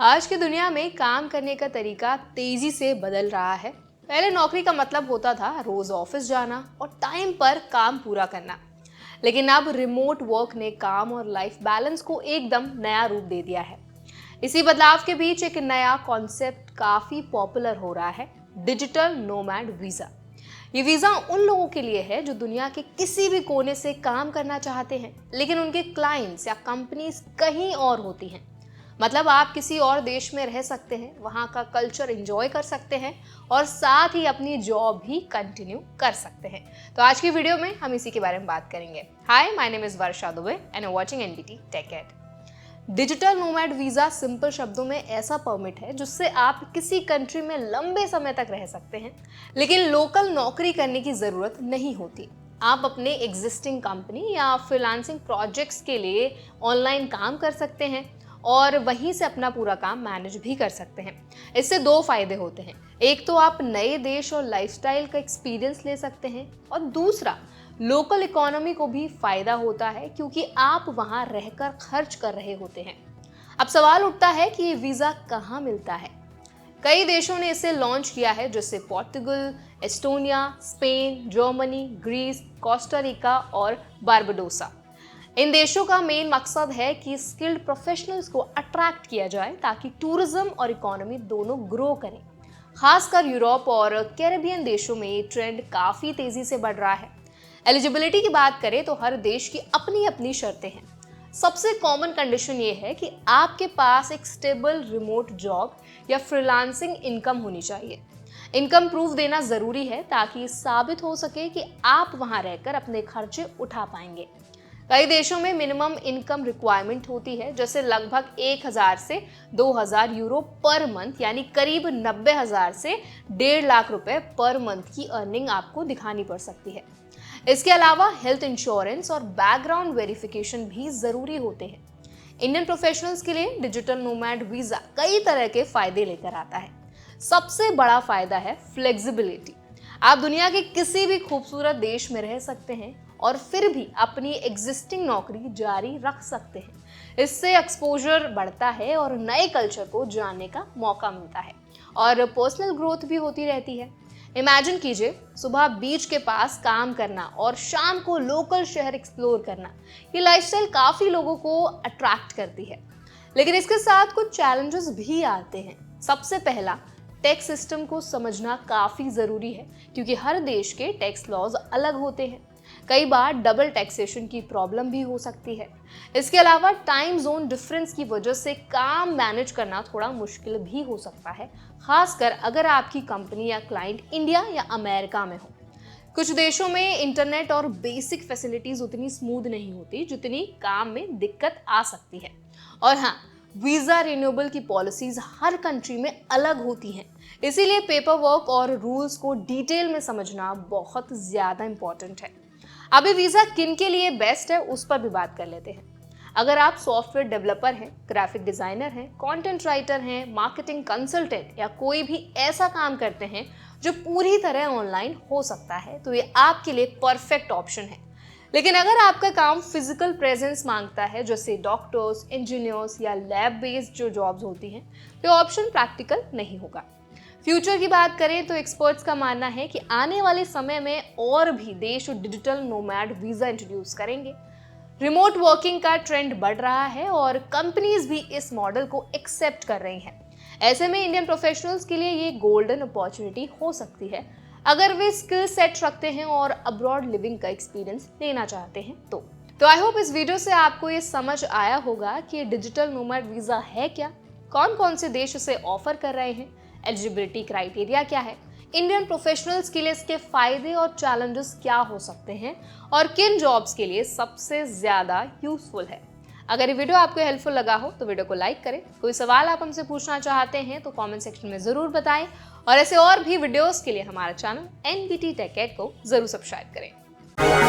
आज की दुनिया में काम करने का तरीका तेजी से बदल रहा है। पहले नौकरी का मतलब होता था रोज ऑफिस जाना और टाइम पर काम पूरा करना। लेकिन अब रिमोट वर्क ने काम और लाइफ बैलेंस को एकदम नया रूप दे दिया है। इसी बदलाव के बीच एक नया कॉन्सेप्ट काफी पॉपुलर हो रहा है, डिजिटल नोमैड वीजा। ये वीजा उन लोगों के लिए है जो दुनिया के किसी भी कोने से काम करना चाहते हैं, लेकिन उनके क्लाइंट्स या कंपनीज कहीं और होती हैं। मतलब आप किसी और देश में रह सकते हैं, वहाँ का कल्चर एंजॉय कर सकते हैं और साथ ही अपनी जॉब भी कंटिन्यू कर सकते हैं। तो आज की वीडियो में हम इसी के बारे में बात करेंगे। Hi, my name is Varsha Dubey and you watching NBT tech ed. Digital nomad visa simple शब्दों में ऐसा परमिट है जिससे आप किसी कंट्री में लंबे समय तक रह सकते हैं, लेकिन लोकल नौकरी करने की जरूरत नहीं होती। आप अपने एग्जिस्टिंग कंपनी या फ्रीलांसिंग प्रोजेक्ट्स के लिए ऑनलाइन काम कर सकते हैं और वहीं से अपना पूरा काम मैनेज भी कर सकते हैं। इससे दो फायदे होते हैं। एक तो आप नए देश और लाइफस्टाइल का एक्सपीरियंस ले सकते हैं और दूसरा लोकल इकोनॉमी को भी फायदा होता है क्योंकि आप वहां रहकर खर्च कर रहे होते हैं। अब सवाल उठता है कि ये वीजा कहाँ मिलता है। कई देशों ने इसे लॉन्च किया है, जैसे Portugal, Estonia, Spain, Germany, Greece, Costa Rica और बारबाडोसा। इन देशों का मेन मकसद है कि स्किल्ड प्रोफेशनल्स को अट्रैक्ट किया जाए ताकि टूरिज्म और इकोनॉमी दोनों ग्रो करें। खासकर यूरोप और कैरेबियन देशों में ये ट्रेंड काफी तेजी से बढ़ रहा है। एलिजिबिलिटी की बात करें तो हर देश की अपनी अपनी शर्तें हैं। सबसे कॉमन कंडीशन ये है कि आपके पास एक स्टेबल रिमोट जॉब या फ्रीलांसिंग इनकम होनी चाहिए। इनकम प्रूफ देना जरूरी है ताकि साबित हो सके कि आप वहां रहकर अपने खर्चे उठा पाएंगे। कई देशों में मिनिमम इनकम रिक्वायरमेंट होती है, जैसे लगभग 1000 से 2000 यूरो पर मंथ, यानी करीब 90,000 से 1.5 लाख रुपए पर मंथ की अर्निंग आपको दिखानी पड़ सकती है। इसके अलावा हेल्थ इंश्योरेंस और बैकग्राउंड वेरिफिकेशन भी जरूरी होते हैं। इंडियन प्रोफेशनल्स के लिए डिजिटल नोमैड वीजा कई तरह के फायदे लेकर आता है। सबसे बड़ा फायदा है फ्लेक्सिबिलिटी। आप दुनिया के किसी भी खूबसूरत देश में रह सकते हैं और फिर भी अपनी एग्जिस्टिंग नौकरी जारी रख सकते हैं। इससे एक्सपोजर बढ़ता है और नए कल्चर को जानने का मौका मिलता है और पर्सनल ग्रोथ भी होती रहती है। इमेजिन कीजिए, सुबह बीच के पास काम करना और शाम को लोकल शहर एक्सप्लोर करना। ये लाइफस्टाइल काफी लोगों को अट्रैक्ट करती है, लेकिन इसके साथ कुछ चैलेंजेस भी आते हैं। सबसे पहला, टैक्स सिस्टम को समझना काफी जरूरी है क्योंकि हर देश के टैक्स लॉज अलग होते हैं। कई बार डबल टैक्सेशन की प्रॉब्लम भी हो सकती है। इसके अलावा टाइम जोन डिफरेंस की वजह से काम मैनेज करना थोड़ा मुश्किल भी हो सकता है, खासकर अगर आपकी कंपनी या क्लाइंट इंडिया या अमेरिका में हो। कुछ देशों में इंटरनेट और बेसिक फैसिलिटीज उतनी स्मूथ नहीं होती जितनी काम में दिक्कत आ सकती है। और हाँ, वीजा रिन्यूएबल की पॉलिसीज हर कंट्री में अलग होती हैं, इसीलिए पेपर वर्क और रूल्स को डिटेल में समझना बहुत ज्यादा इंपॉर्टेंट है। अभी वीजा किन के लिए बेस्ट है उस पर भी बात कर लेते हैं। अगर आप सॉफ्टवेयर डेवलपर हैं, ग्राफिक डिजाइनर हैं, कंटेंट राइटर हैं, मार्केटिंग कंसल्टेंट या कोई भी ऐसा काम करते हैं जो पूरी तरह ऑनलाइन हो सकता है, तो ये आपके लिए परफेक्ट ऑप्शन है। लेकिन अगर आपका काम फिजिकल प्रेजेंस मांगता है, जैसे डॉक्टर्स, इंजीनियर्स या लैब बेस्ड जो जॉब्स होती हैं, तो ऑप्शन प्रैक्टिकल नहीं होगा। फ्यूचर की बात करें तो एक्सपर्ट्स का मानना है कि आने वाले समय में और भी देश डिजिटल नोमैड वीजा इंट्रोड्यूस करेंगे। रिमोट वर्किंग का ट्रेंड बढ़ रहा है और कंपनीज भी इस मॉडल को एक्सेप्ट कर रही हैं। ऐसे में इंडियन प्रोफेशनल्स के लिए ये गोल्डन अपॉर्चुनिटी हो सकती है अगर वे स्किल सेट रखते हैं और अब्रॉड लिविंग का एक्सपीरियंस लेना चाहते हैं तो आई होप इस वीडियो से आपको ये समझ आया होगा कि डिजिटल नोमैड वीजा है क्या, कौन कौन से देश इसे ऑफर कर रहे हैं, एलिजिबिलिटी क्राइटेरिया क्या है, इंडियन प्रोफेशनल्स के लिए इसके फायदे और चैलेंजेस क्या हो सकते हैं और किन जॉब्स के लिए सबसे ज्यादा यूजफुल है। अगर ये वीडियो आपको हेल्पफुल लगा हो तो वीडियो को लाइक करें। कोई सवाल आप हमसे पूछना चाहते हैं तो कमेंट सेक्शन में जरूर बताएं और ऐसे और भी वीडियोस के लिए हमारा चैनल एनबीटी टेक एड को जरूर सब्सक्राइब करें।